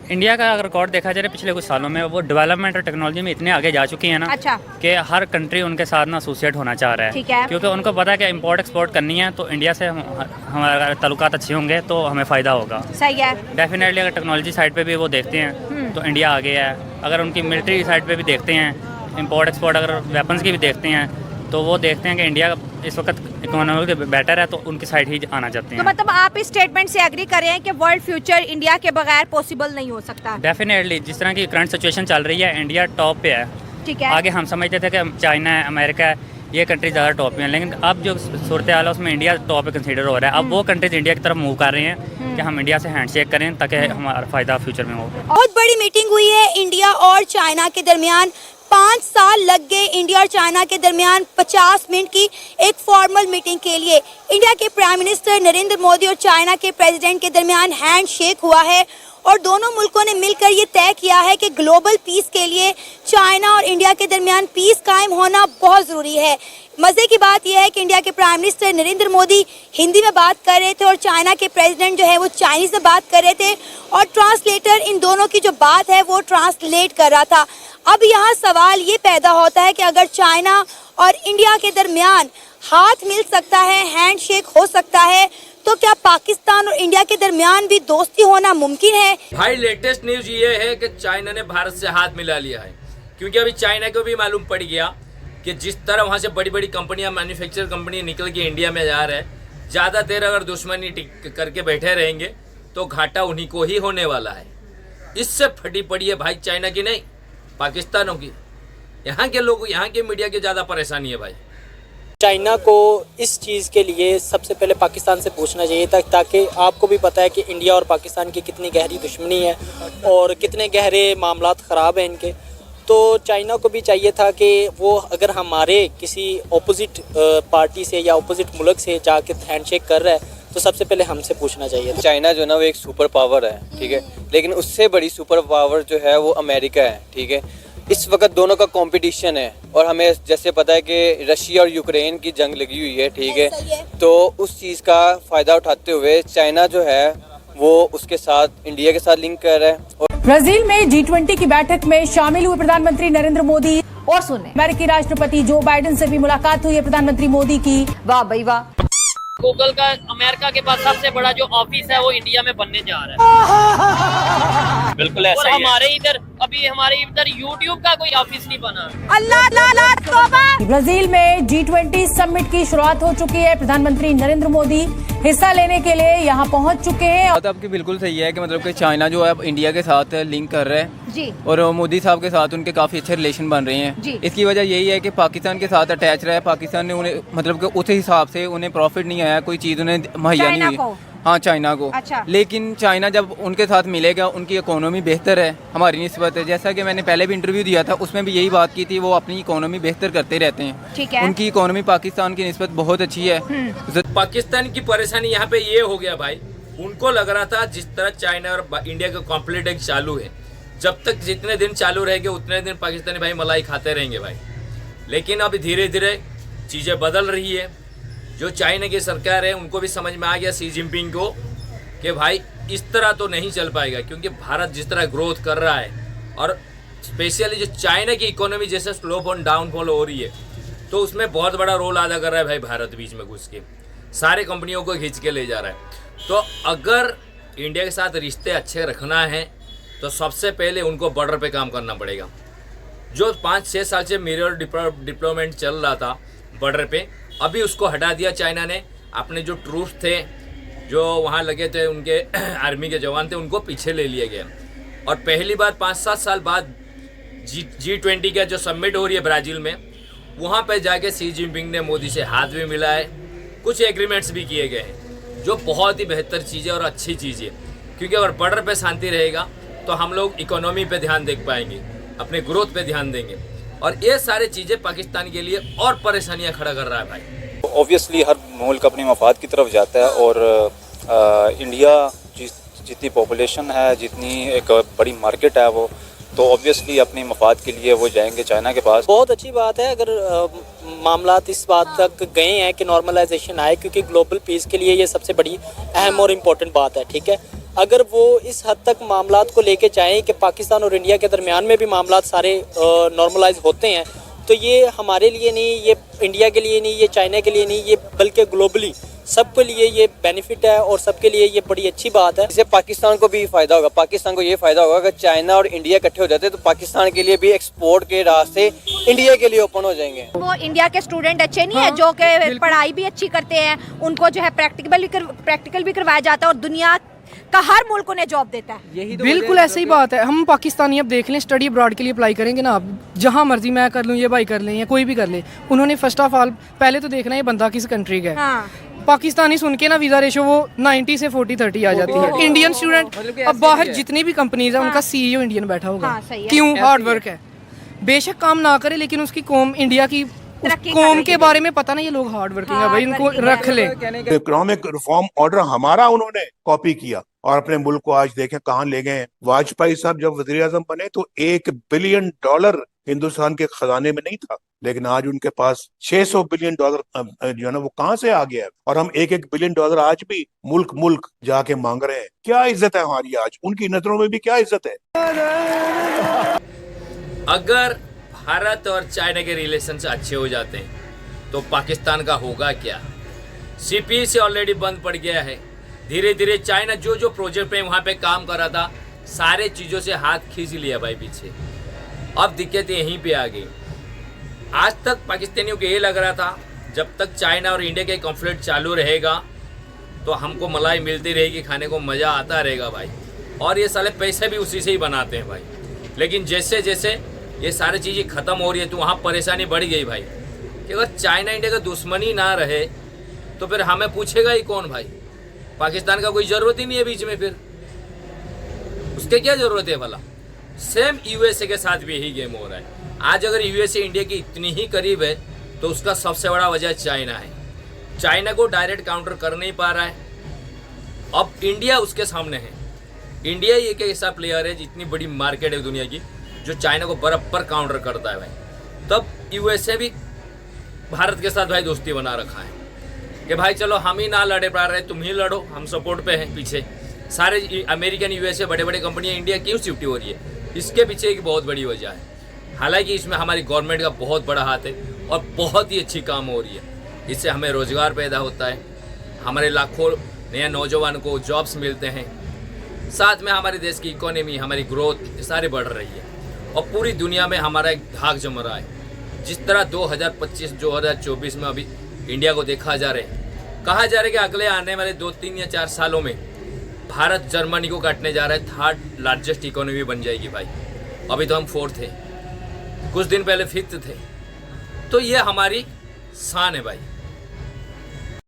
India का अगर record देखा जाए पिछले कुछ सालों में, वो डेवलपमेंट और टेक्नोलॉजी में इतने आगे जा चुकी है ना, अच्छा। कि हर कंट्री उनके साथ ना एसोसिएट होना चाह रहा है। ठीक है। क्योंकि उनको पता है कि इंपोर्ट एक्सपोर्ट करनी है, तो इंडिया से हमारा ताल्लुकात अच्छे होंगे तो हमें फ़ायदा होगा। सही है। डेफिनेटली अगर टेक्नोलॉजी साइड पे भी वो देखते हैं तो इंडिया आगे है। अगर उनकी मिलिट्री साइड पे भी देखते हैं, इंपोर्ट एक्सपोर्ट अगर वेपन्स की भी देखते हैं, तो वो देखते हैं कि इंडिया इस वक्त इकोनॉमिक बेटर है, तो उनकी साइड ही आना चाहते तो हैं। मतलब आप इस स्टेटमेंट से एग्री कर रहे हैं कि वर्ल्ड फ्यूचर इंडिया के बगैर पॉसिबल नहीं हो सकता? डेफिनेटली जिस तरह की करंट सिचुएशन चल रही है, इंडिया टॉप पे है। ठीक है। आगे हम समझते थे कि चाइना है, अमेरिका है, ये कंट्री ज़्यादा टॉप पे हैं, लेकिन अब जो सूरत हाल है उसमें इंडिया टॉप पे कंसीडर हो रहा है। अब वो कंट्रीज इंडिया की तरफ मूव कर रहे हैं कि हम इंडिया से हैंडशेक करें ताकि हमारा फ़ायदा फ्यूचर में हो। बहुत बड़ी मीटिंग हुई है इंडिया और चाइना के दरमियान। 5 साल लग गए इंडिया और चाइना के दरमियान 50 मिनट की एक फॉर्मल मीटिंग के लिए। इंडिया के प्राइम मिनिस्टर नरेंद्र मोदी और चाइना के प्रेसिडेंट के दरमियान हैंडशेक हुआ है और दोनों मुल्कों ने मिलकर ये तय किया है कि ग्लोबल पीस के लिए चाइना और इंडिया के दरमियान पीस कायम होना बहुत ज़रूरी है। मज़े की बात यह है कि इंडिया के प्राइम मिनिस्टर नरेंद्र मोदी हिंदी में बात कर रहे थे और चाइना के प्रेसिडेंट जो है वो चाइनीज़ में बात कर रहे थे और ट्रांसलेटर इन दोनों की जो बात है वो ट्रांसलेट कर रहा था। अब यहाँ सवाल ये पैदा होता है कि अगर चाइना और इंडिया के दरमियान हाथ मिल सकता है, हैंडशेक हो सकता है, तो क्या पाकिस्तान और इंडिया के दरमियान भी दोस्ती होना मुमकिन है? भाई लेटेस्ट न्यूज ये है कि चाइना ने भारत से हाथ मिला लिया है, क्योंकि अभी चाइना को भी मालूम पड़ गया कि जिस तरह वहाँ से बड़ी बड़ी कंपनियां, मैन्युफैक्चर कंपनी निकल के इंडिया में जा रहे हैं, ज़्यादा देर अगर दुश्मनी करके बैठे रहेंगे तो घाटा उन्हीं को ही होने वाला है। इससे फटी पड़ी है भाई चाइना की नहीं, पाकिस्तानों की। यहाँ के लोग, यहाँ के मीडिया की ज़्यादा परेशानी है भाई। चाइना को इस चीज़ के लिए सबसे पहले पाकिस्तान से पूछना चाहिए था, ताकि आपको भी पता है कि इंडिया और पाकिस्तान की कितनी गहरी दुश्मनी है और कितने गहरे मामलात ख़राब हैं इनके। तो चाइना को भी चाहिए था कि वो अगर हमारे किसी अपोजिट पार्टी से या अपोजिट मुल्क से जाके हैंडशेक कर रहा है तो सबसे पहले हमसे पूछना चाहिए। चाइना जो ना वो एक सुपर पावर है, ठीक है, लेकिन उससे बड़ी सुपर पावर जो है वो अमेरिका है, ठीक है। इस वक्त दोनों का कंपटीशन है और हमें जैसे पता है कि रशिया और यूक्रेन की जंग लगी हुई है, ठीक है, तो उस चीज़ का फ़ायदा उठाते हुए चाइना जो है वो उसके साथ इंडिया के साथ लिंक कर रहा है। ब्राजील में G20 की बैठक में शामिल हुए प्रधानमंत्री नरेंद्र मोदी और सुने अमेरिकी राष्ट्रपति जो बाइडेन से भी मुलाकात हुई है प्रधानमंत्री मोदी की। वाह भाई वाह। गूगल का अमेरिका के पास सबसे बड़ा जो ऑफिस है वो इंडिया में बनने जा रहा है। बिल्कुल ऐसा और ही है। हमारे इधर यूट्यूब का कोई ऑफिस नहीं बना। अल्लाह अल्लाह तौबा। ब्राजील में G20 समिट की शुरुआत हो चुकी है। प्रधानमंत्री नरेंद्र मोदी हिस्सा लेने के लिए यहाँ पहुँच चुके हैं। बात आपकी बिल्कुल सही है कि मतलब कि चाइना जो है अब इंडिया के साथ लिंक कर रहा है जी। और मोदी साहब के साथ उनके काफ़ी अच्छे रिलेशन बन रहे हैं जी। इसकी वजह यही है कि पाकिस्तान के साथ अटैच रहा है। पाकिस्तान ने उन्हें मतलब कि उस हिसाब से उन्हें प्रॉफिट नहीं आया, कोई चीज़ उन्हें मुहैया नहीं हुई। हाँ, चाइना को। अच्छा। लेकिन चाइना जब उनके साथ मिलेगा, उनकी इकोनॉमी बेहतर है हमारी निस्बत है। जैसा कि मैंने पहले भी इंटरव्यू दिया था उसमें भी यही बात की थी, वो अपनी इकोनॉमी बेहतर करते रहते हैं। ठीक है। उनकी इकोनॉमी पाकिस्तान की निस्बत बहुत अच्छी है। पाकिस्तान की परेशानी यहाँ पे ये हो गया भाई, उनको लग रहा था जिस तरह चाइना और इंडिया का कॉन्फ्लिक्ट एक चालू है, जब तक जितने दिन चालू रहेंगे उतने दिन पाकिस्तानी भाई मलाई खाते रहेंगे भाई। लेकिन अभी धीरे धीरे चीज़ें बदल रही है। जो चाइना की सरकार है उनको भी समझ में आ गया, शी जिनपिंग को, कि भाई इस तरह तो नहीं चल पाएगा, क्योंकि भारत जिस तरह ग्रोथ कर रहा है और स्पेशली जो चाइना की इकोनॉमी जैसे स्लो डाउनफॉल हो रही है, तो उसमें बहुत बड़ा रोल अदा कर रहा है भाई भारत। बीच में घुस के सारे कंपनियों को खींच के ले जा रहा है। तो अगर इंडिया के साथ रिश्ते अच्छे रखना है तो सबसे पहले उनको बॉर्डर पे काम करना पड़ेगा। जो 5-6 साल से मिरर डिप्लॉयमेंट चल रहा था बॉर्डर पे, अभी उसको हटा दिया चाइना ने। अपने जो ट्रूप्स थे जो वहाँ लगे थे, उनके आर्मी के जवान थे, उनको पीछे ले लिया गया। और पहली बार 5-7 साल बाद G20 का जो समिट हो रही है ब्राज़ील में, वहाँ पे जाके शी जिनपिंग ने मोदी से हाथ भी मिलाए, कुछ एग्रीमेंट्स भी किए गए हैं, जो बहुत ही बेहतर चीज़ है और अच्छी चीज़ है। क्योंकि अगर बॉर्डर पे शांति रहेगा तो हम लोग इकोनॉमी पे ध्यान दे पाएंगे, अपने ग्रोथ पे ध्यान देंगे। और ये सारी चीज़ें पाकिस्तान के लिए और परेशानियां खड़ा कर रहा है भाई। ऑब्वियसली हर मुल्क अपने मफाद की तरफ जाता है और इंडिया जितनी पॉपुलेशन है, जितनी एक बड़ी मार्केट है, वो तो ऑब्वियसली अपने मफाद के लिए वो जाएंगे चाइना के पास। बहुत अच्छी बात है अगर मामलात इस बात तक गए हैं कि नॉर्मलाइजेशन आए, क्योंकि ग्लोबल पीस के लिए ये सबसे बड़ी अहम और इम्पोर्टेंट बात है। ठीक है, अगर वो इस हद तक मामलात को लेके चाहें कि पाकिस्तान और इंडिया के दरमियान में भी मामलात सारे नॉर्मलाइज होते हैं, तो ये हमारे लिए नहीं, ये इंडिया के लिए नहीं, ये चाइना के लिए नहीं, ये बल्कि ग्लोबली सबके लिए ये बेनिफिट है और सबके लिए ये बड़ी अच्छी बात है। इससे पाकिस्तान को भी फ़ायदा होगा। पाकिस्तान को ये फ़ायदा होगा अगर चाइना और इंडिया इकट्ठे हो जाते तो पाकिस्तान के लिए भी एक्सपोर्ट के रास्ते इंडिया के लिए ओपन हो जाएंगे। वो इंडिया के स्टूडेंट अच्छे नहीं है जो कि पढ़ाई भी अच्छी करते हैं, उनको जो है प्रैक्टिकल भी करवाया जाता है और दुनिया का हर मुल्क उन्हें जॉब देता है। बिल्कुल ऐसे ही बात है। हम पाकिस्तानी अब देख लें, स्टडी अब्रॉड के लिए अप्लाई करेंगे ना, आप जहाँ मर्जी मैं कर लूँ, ये भाई कर लें या कोई भी कर ले, उन्होंने फर्स्ट ऑफ ऑल पहले तो देखना है बंदा किस कंट्री का है। हाँ। पाकिस्तानी सुन के ना वीज़ा रेशो वो 90 से 40-30 आ जाती है। इंडियन स्टूडेंट अब बाहर जितनी भी कंपनीज है उनका CEO इंडियन बैठा होगा। हाँ, सही है। क्यों? हार्ड वर्क है, बेशक काम ना करे लेकिन उसकी कौम इंडिया की कौम के बारे में पता नहीं, ये लोग हार्ड वर्किंग है भाई, इनको रख ले। इकोनॉमिक रिफॉर्म ऑर्डर हमारा उन्होंने कॉपी किया और अपने मुल्क को आज देखें कहाँ ले गए हैं। वाजपेयी साहब जब वजीर आजम बने तो $1 बिलियन हिंदुस्तान के खजाने में नहीं था, लेकिन आज उनके पास $600 बिलियन जो है ना वो कहाँ से आ गया है। और हम $1 बिलियन आज भी मुल्क जाके मांग रहे हैं। क्या इज्जत है हमारी आज, उनकी नजरों में भी क्या इज्जत है। अगर भारत और चाइना के रिलेशन अच्छे हो जाते हैं तो पाकिस्तान का होगा क्या। CPE से ऑलरेडी बंद पड़ गया है। धीरे धीरे चाइना जो प्रोजेक्ट पे वहाँ पे काम कर रहा था सारे चीज़ों से हाथ खींच लिया भाई पीछे। अब दिक्कत यहीं पे आ गई। आज तक पाकिस्तानियों को ये लग रहा था जब तक चाइना और इंडिया के कॉन्फ्लिक्ट चालू रहेगा तो हमको मलाई मिलती रहेगी, खाने को मज़ा आता रहेगा भाई। और ये साले पैसे भी उसी से ही बनाते हैं भाई। लेकिन जैसे जैसे ये सारी चीज़ें ख़त्म हो रही है तो वहाँ परेशानी बढ़ गई भाई कि अगर चाइना इंडिया का दुश्मनी ना रहे तो फिर हमें पूछेगा ही कौन भाई। पाकिस्तान का कोई ज़रूरत ही नहीं है बीच में, फिर उसके क्या ज़रूरत है भला। सेम USA के साथ भी यही गेम हो रहा है। आज अगर USA इंडिया की इतनी ही करीब है तो उसका सबसे बड़ा वजह चाइना है। चाइना को डायरेक्ट काउंटर कर नहीं पा रहा है, अब इंडिया उसके सामने है। इंडिया ही एक ऐसा प्लेयर है जितनी बड़ी मार्केट है दुनिया की जो चाइना को बराबर काउंटर करता है भाई। तब USA भी भारत के साथ भाई दोस्ती बना रखा है कि भाई चलो हम ही ना लड़े पा रहे, तुम ही लड़ो, हम सपोर्ट पे हैं पीछे। सारे अमेरिकन USA बड़े बड़े कंपनियां इंडिया क्यों शिफ्ट हो रही है, इसके पीछे एक बहुत बड़ी वजह है। हालांकि इसमें हमारी गवर्नमेंट का बहुत बड़ा हाथ है और बहुत ही अच्छी काम हो रही है। इससे हमें रोज़गार पैदा होता है, हमारे लाखों नए नौजवान को जॉब्स मिलते हैं, साथ में हमारे देश की इकोनॉमी, हमारी ग्रोथ सारी बढ़ रही है और पूरी दुनिया में हमारा एक धाक जम रहा है। जिस तरह 2025-2024 में अभी इंडिया को देखा जा रहा है, कहा जा रहा है कि अगले आने वाले 2, 3 या 4 सालों में भारत जर्मनी को काटने जा रहा है, 3rd लार्जेस्ट इकोनॉमी बन जाएगी भाई। अभी तो हम 4th थे, कुछ दिन पहले 5th थे। तो ये हमारी शान है भाई।